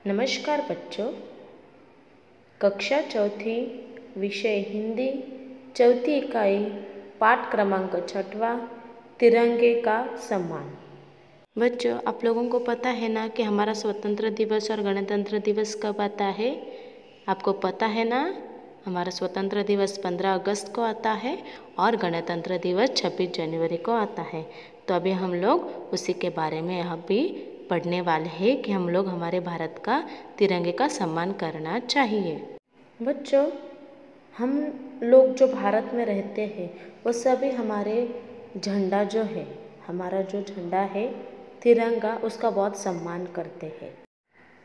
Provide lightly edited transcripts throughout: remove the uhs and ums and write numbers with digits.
नमस्कार बच्चों। कक्षा चौथी, विषय हिंदी, चौथी इकाई, पाठ क्रमांक 6वां, तिरंगे का सम्मान। बच्चों, आप लोगों को पता है ना कि हमारा स्वतंत्र दिवस और गणतंत्र दिवस कब आता है? आपको पता है ना? हमारा स्वतंत्र दिवस 15 अगस्त को आता है और गणतंत्र दिवस 26 जनवरी को आता है। तो अभी हम लोग उसी के बारे में यहाँ भी पढ़ने वाले हैं कि हम लोग हमारे भारत का तिरंगे का सम्मान करना चाहिए। बच्चों, हम लोग जो भारत में रहते हैं वो सभी हमारे झंडा जो है, हमारा जो झंडा है तिरंगा, उसका बहुत सम्मान करते हैं।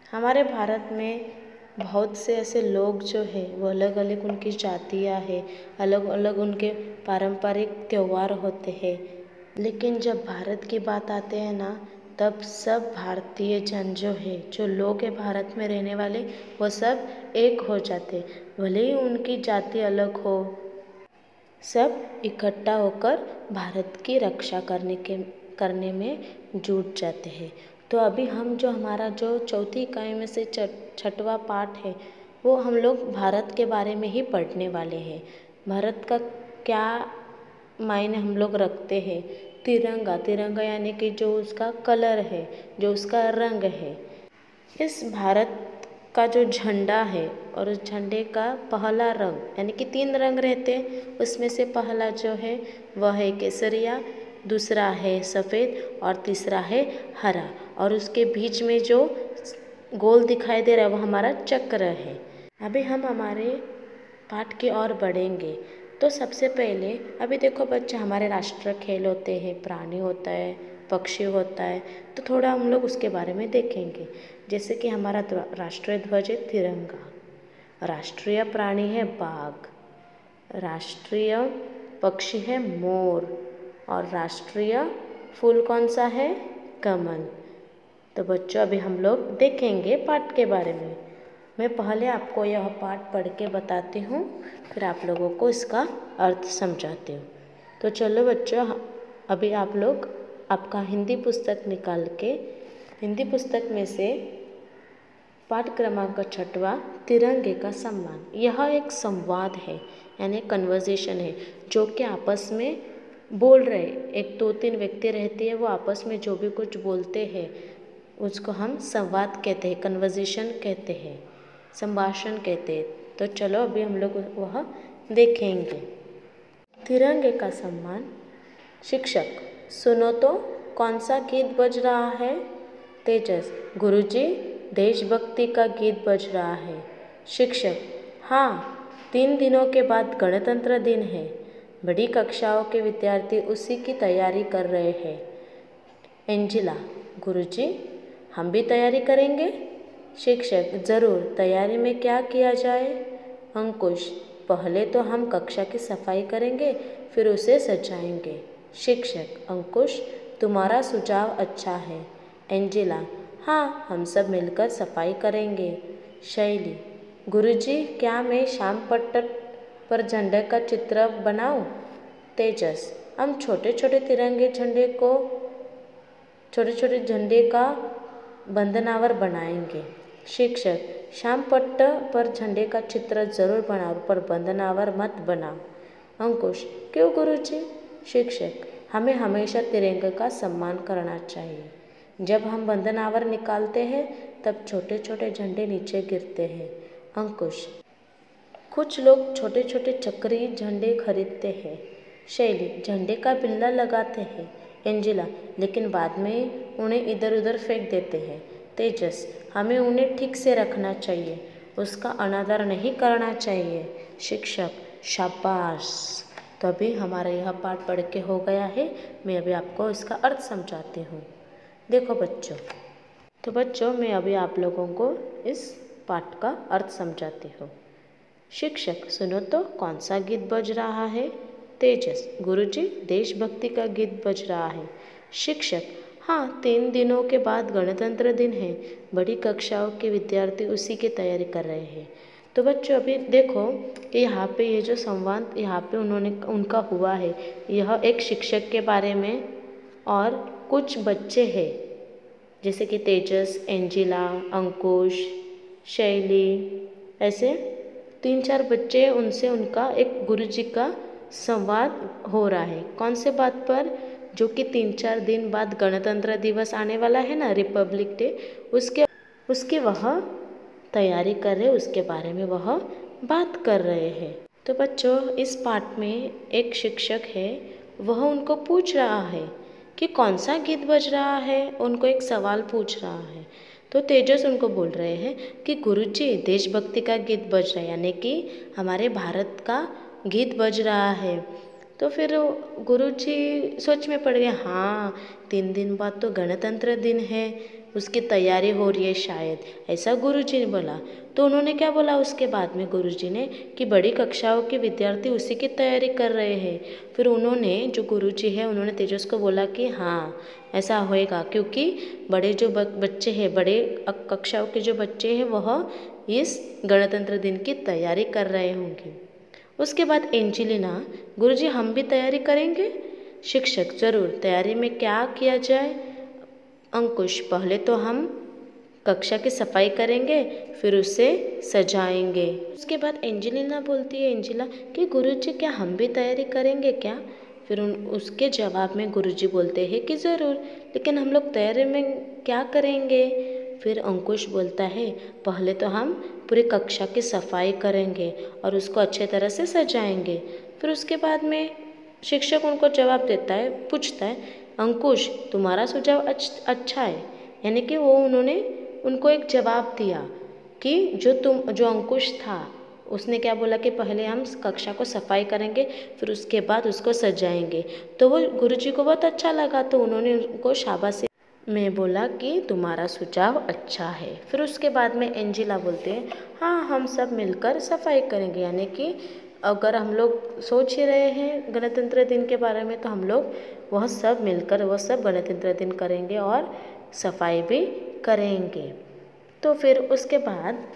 हमारे भारत में बहुत से ऐसे लोग जो है वो अलग अलग उनकी जातियाँ हैं, अलग अलग उनके पारंपरिक त्यौहार होते हैं, लेकिन जब भारत की बात आते हैं ना, तब सब भारतीय जन जो है, जो लोग हैं भारत में रहने वाले, वो सब एक हो जाते। भले ही उनकी जाति अलग हो, सब इकट्ठा होकर भारत की रक्षा करने में जुट जाते हैं। तो अभी हम जो हमारा जो चौथी इकाई में से 6वां पाठ है, वो हम लोग भारत के बारे में ही पढ़ने वाले हैं। भारत का क्या मायने हम लोग रखते हैं। तिरंगा यानी कि जो उसका कलर है, जो उसका रंग है। इस भारत का जो झंडा है और उस झंडे का पहला रंग, यानी कि 3 रंग रहते हैं, उसमें से पहला जो है वह है केसरिया, दूसरा है सफ़ेद और तीसरा है हरा। और उसके बीच में जो गोल दिखाई दे रहा है वो हमारा चक्र है। अभी हम हमारे पाठ की ओर बढ़ेंगे। तो सबसे पहले अभी देखो बच्चे, हमारे राष्ट्रीय खेल होते हैं, प्राणी होता है, पक्षी होता है, तो थोड़ा हम लोग उसके बारे में देखेंगे। जैसे कि हमारा राष्ट्रीय ध्वज है तिरंगा, राष्ट्रीय प्राणी है बाघ, राष्ट्रीय पक्षी है मोर और राष्ट्रीय फूल कौन सा है? कमल। तो बच्चों, अभी हम लोग देखेंगे पाठ के बारे में। मैं पहले आपको यह पाठ पढ़ के बताती हूँ, फिर आप लोगों को इसका अर्थ समझाती हूँ। तो चलो बच्चों, अभी आप लोग आपका हिंदी पुस्तक निकाल के हिंदी पुस्तक में से पाठ क्रमांक 6वां, तिरंगे का सम्मान। यह एक संवाद है, यानी कन्वर्सेशन है, जो कि आपस में बोल रहे, एक 2-3 व्यक्ति रहते हैं, वो आपस में जो भी कुछ बोलते हैं उसको हम संवाद कहते हैं, कन्वर्सेशन कहते हैं, संभाषण कहते हैं। तो चलो अभी हम लोग वह देखेंगे। तिरंगे का सम्मान। शिक्षक, सुनो तो कौन सा गीत बज रहा है? तेजस, गुरुजी देशभक्ति का गीत बज रहा है। शिक्षक, हाँ, 3 दिनों के बाद गणतंत्र दिन है। बड़ी कक्षाओं के विद्यार्थी उसी की तैयारी कर रहे हैं। एंजिला, गुरुजी हम भी तैयारी करेंगे? शिक्षक, ज़रूर, तैयारी में क्या किया जाए? अंकुश, पहले तो हम कक्षा की सफाई करेंगे, फिर उसे सजाएंगे। शिक्षक, अंकुश तुम्हारा सुझाव अच्छा है। एंजिला, हाँ, हम सब मिलकर सफाई करेंगे। शैली, गुरुजी क्या मैं शाम पट्ट पर झंडे का चित्र बनाऊं? तेजस, हम छोटे छोटे झंडे का बंधनावर बनाएंगे। शिक्षक, शाम पट्ट पर झंडे का चित्र जरूर बनाओ, पर बंधनावर मत बनाओ। अंकुश, क्यों गुरुजी? शिक्षक, हमें हमेशा तिरंगे का सम्मान करना चाहिए। जब हम बंधनावर निकालते हैं तब छोटे छोटे झंडे नीचे गिरते हैं। अंकुश, कुछ लोग छोटे छोटे चक्री झंडे खरीदते हैं। शैली, झंडे का बिल्ला लगाते हैं। एंजिला, लेकिन बाद में उन्हें इधर उधर फेंक देते हैं। तेजस, हमें उन्हें ठीक से रखना चाहिए, उसका अनादर नहीं करना चाहिए। शिक्षक, शाबाश। तो अभी हमारा यह पाठ पढ़ के हो गया है। मैं अभी आपको इसका अर्थ समझाती हूँ। देखो बच्चों, तो बच्चों मैं अभी आप लोगों को इस पाठ का अर्थ समझाती हूँ। शिक्षक, सुनो तो कौन सा गीत बज रहा है? तेजस, गुरुजी देशभक्ति का गीत बज रहा है। शिक्षक, हाँ, 3 दिनों के बाद गणतंत्र दिन है। बड़ी कक्षाओं के विद्यार्थी उसी की तैयारी कर रहे हैं। तो बच्चों अभी देखो कि यहाँ पे ये जो संवाद यहाँ पे उनका हुआ है, यह एक शिक्षक के बारे में और कुछ बच्चे हैं जैसे कि तेजस, एंजिला, अंकुश, शैली, ऐसे 3-4 बच्चे, उनसे उनका एक गुरुजी का संवाद हो रहा है। कौन से बात पर? जो कि 3-4 दिन बाद गणतंत्र दिवस आने वाला है ना, रिपब्लिक डे, उसके वह तैयारी कर रहे, उसके बारे में वह बात कर रहे हैं। तो बच्चों, इस पाठ में एक शिक्षक है, वह उनको पूछ रहा है कि कौन सा गीत बज रहा है, उनको एक सवाल पूछ रहा है। तो तेजस उनको बोल रहे हैं कि गुरुजी, देशभक्ति का गीत बज रहा है, यानी कि हमारे भारत का गीत बज रहा है। तो फिर गुरुजी सोच में पड़ गए, हाँ 3 दिन बाद तो गणतंत्र दिन है, उसकी तैयारी हो रही है शायद, ऐसा गुरुजी ने बोला। तो उन्होंने क्या बोला उसके बाद में गुरुजी ने, कि बड़ी कक्षाओं के विद्यार्थी उसी की तैयारी कर रहे हैं। फिर उन्होंने, जो गुरुजी है, उन्होंने तेजस को बोला कि हाँ ऐसा होएगा, क्योंकि बड़े जो बच्चे हैं, बड़े कक्षाओं के जो बच्चे हैं, वह इस गणतंत्र दिन की तैयारी कर रहे होंगे। उसके बाद एंजेलिना, गुरुजी हम भी तैयारी करेंगे? शिक्षक, ज़रूर, तैयारी में क्या किया जाए? अंकुश, पहले तो हम कक्षा की सफाई करेंगे, फिर उसे सजाएंगे। उसके बाद एंजेलिना बोलती है, एंजिला, कि गुरुजी क्या हम भी तैयारी करेंगे क्या? फिर उसके जवाब में गुरुजी बोलते हैं कि ज़रूर, लेकिन हम लोग तैयारी में क्या करेंगे? फिर अंकुश बोलता है, पहले तो हम पूरी कक्षा की सफाई करेंगे और उसको अच्छे तरह से सजाएंगे। फिर उसके बाद में शिक्षक उनको जवाब देता है, पूछता है, अंकुश तुम्हारा सुझाव अच्छा है, यानी कि उन्होंने उनको एक जवाब दिया कि जो अंकुश था, उसने क्या बोला कि पहले हम कक्षा को सफाई करेंगे, फिर उसके बाद उसको सजाएंगे। तो वो गुरुजी को बहुत अच्छा लगा, तो उन्होंने उनको शाबाशी में बोला कि तुम्हारा सुझाव अच्छा है। फिर उसके बाद में एंजिला बोलते हैं, हाँ हम सब मिलकर सफाई करेंगे, यानी कि अगर हम लोग सोच ही रहे हैं गणतंत्र दिन के बारे में, तो हम लोग वह सब मिलकर वह सब गणतंत्र दिन करेंगे और सफाई भी करेंगे। तो फिर उसके बाद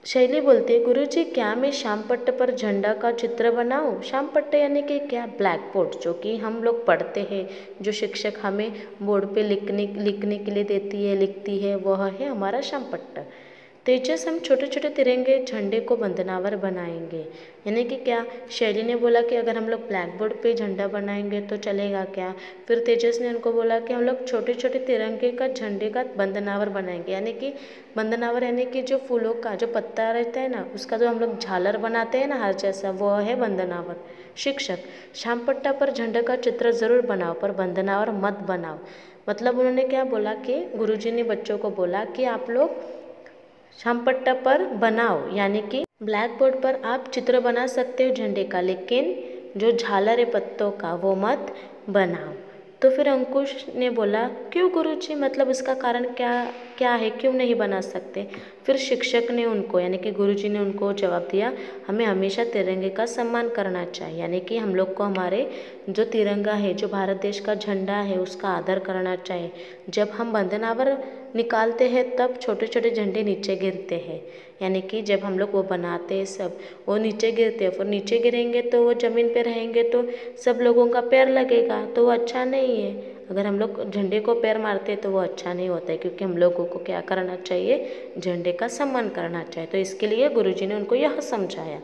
शैली बोलती है, गुरुजी क्या मैं शाम पट्ट पर झंडा का चित्र बनाऊं? शाम पट्ट यानी कि क्या? ब्लैक बोर्ड, जो कि हम लोग पढ़ते हैं, जो शिक्षक हमें बोर्ड पे लिखने के लिए देती है, लिखती है, वह है हमारा शाम पट्ट। तेजस, हम छोटे छोटे तिरंगे झंडे को बंदनावर बनाएंगे, यानी कि क्या? शैली ने बोला कि अगर हम लोग ब्लैक बोर्ड पे झंडा बनाएंगे तो चलेगा क्या? फिर तेजस ने उनको बोला कि हम लोग छोटे छोटे तिरंगे का झंडे का बंदनावर बनाएंगे, यानी कि बंदनावर यानी कि जो फूलों का जो पत्ता रहता है ना, उसका जो हम लोग झालर बनाते हैं ना हार जैसा, वो है बंदनावर। शिक्षक, शाम पट्टा पर झंडे का चित्र ज़रूर बनाओ, पर बंदनावर मत बनाओ। मतलब उन्होंने क्या बोला कि गुरुजी ने बच्चों को बोला कि आप लोग शाम पट्टा पर बनाओ, यानी कि ब्लैक बोर्ड पर आप चित्र बना सकते हो झंडे का, लेकिन जो झालर है पत्तों का वो मत बनाओ। तो फिर अंकुश ने बोला, क्यों गुरुजी, मतलब इसका कारण क्या है, क्यों नहीं बना सकते? फिर शिक्षक ने उनको, यानी कि गुरुजी ने उनको जवाब दिया, हमें हमेशा तिरंगे का सम्मान करना चाहिए, यानी कि हम लोग को हमारे जो तिरंगा है, जो भारत देश का झंडा है, उसका आदर करना चाहिए। जब हम बंदनावर निकालते हैं तब छोटे छोटे झंडे नीचे गिरते हैं, यानी कि जब हम लोग वो बनाते हैं सब, वो नीचे गिरते हैं, फिर नीचे गिरेंगे तो वो ज़मीन पे रहेंगे तो सब लोगों का पैर लगेगा, तो वो अच्छा नहीं है। अगर हम लोग झंडे को पैर मारते हैं तो वो अच्छा नहीं होता है, क्योंकि हम लोगों को क्या करना चाहिए? झंडे का सम्मान करना चाहिए। तो इसके लिए गुरुजी ने उनको यह समझाया।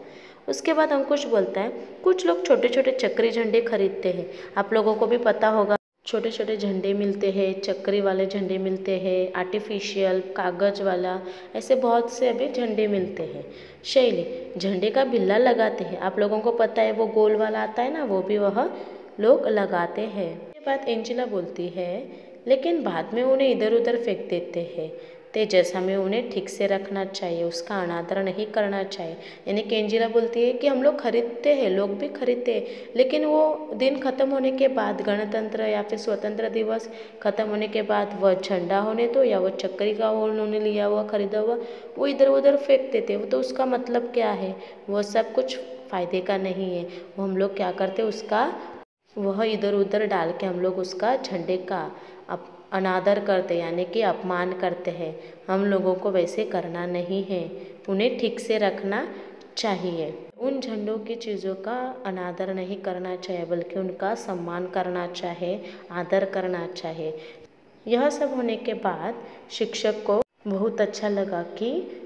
उसके बाद अंकुश बोलता है, कुछ लोग छोटे छोटे चक्री झंडे खरीदते हैं, आप लोगों को भी पता होगा, छोटे छोटे झंडे मिलते हैं, चक्री वाले झंडे मिलते हैं, आर्टिफिशियल कागज़ वाला, ऐसे बहुत से अभी झंडे मिलते हैं। शैली, झंडे का बिल्ला लगाते हैं, आप लोगों को पता है वो गोल वाला आता है ना, वो भी वह लोग लगाते हैं। ये बात एंजिला बोलती है, लेकिन बाद में उन्हें इधर उधर फेंक देते हैं। तेजस, हमें उन्हें ठीक से रखना चाहिए, उसका अनादर नहीं करना चाहिए। यानी कि एंजिला बोलती है कि हम लोग खरीदते हैं, लोग भी खरीदते हैं, लेकिन वो दिन खत्म होने के बाद, गणतंत्र या फिर स्वतंत्र दिवस खत्म होने के बाद, वह झंडा होने दो या वह चक्री का उन्होंने लिया हुआ खरीदा हुआ, वो इधर उधर फेंक देते। वो तो उसका मतलब क्या है? वह सब कुछ फ़ायदे का नहीं है। वो हम लोग क्या करते, उसका वह इधर उधर डाल के हम लोग उसका झंडे का अनादर करते, यानी कि अपमान करते हैं। हम लोगों को वैसे करना नहीं है, उन्हें ठीक से रखना चाहिए। उन झंडों की चीज़ों का अनादर नहीं करना चाहिए, बल्कि उनका सम्मान करना चाहिए, आदर करना चाहिए। यह सब होने के बाद शिक्षक को बहुत अच्छा लगा कि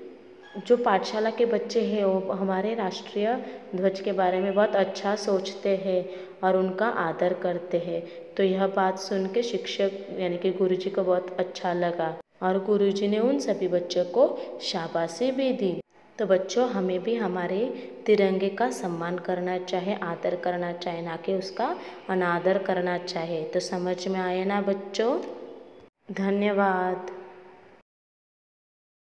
जो पाठशाला के बच्चे हैं वो हमारे राष्ट्रीय ध्वज के बारे में बहुत अच्छा सोचते हैं और उनका आदर करते हैं। तो यह बात सुन के शिक्षक यानी कि गुरुजी को बहुत अच्छा लगा और गुरुजी ने उन सभी बच्चों को शाबाशी भी दी। तो बच्चों, हमें भी हमारे तिरंगे का सम्मान करना चाहिए, आदर करना चाहिए, ना कि उसका अनादर करना चाहिए। तो समझ में आया ना बच्चों? धन्यवाद।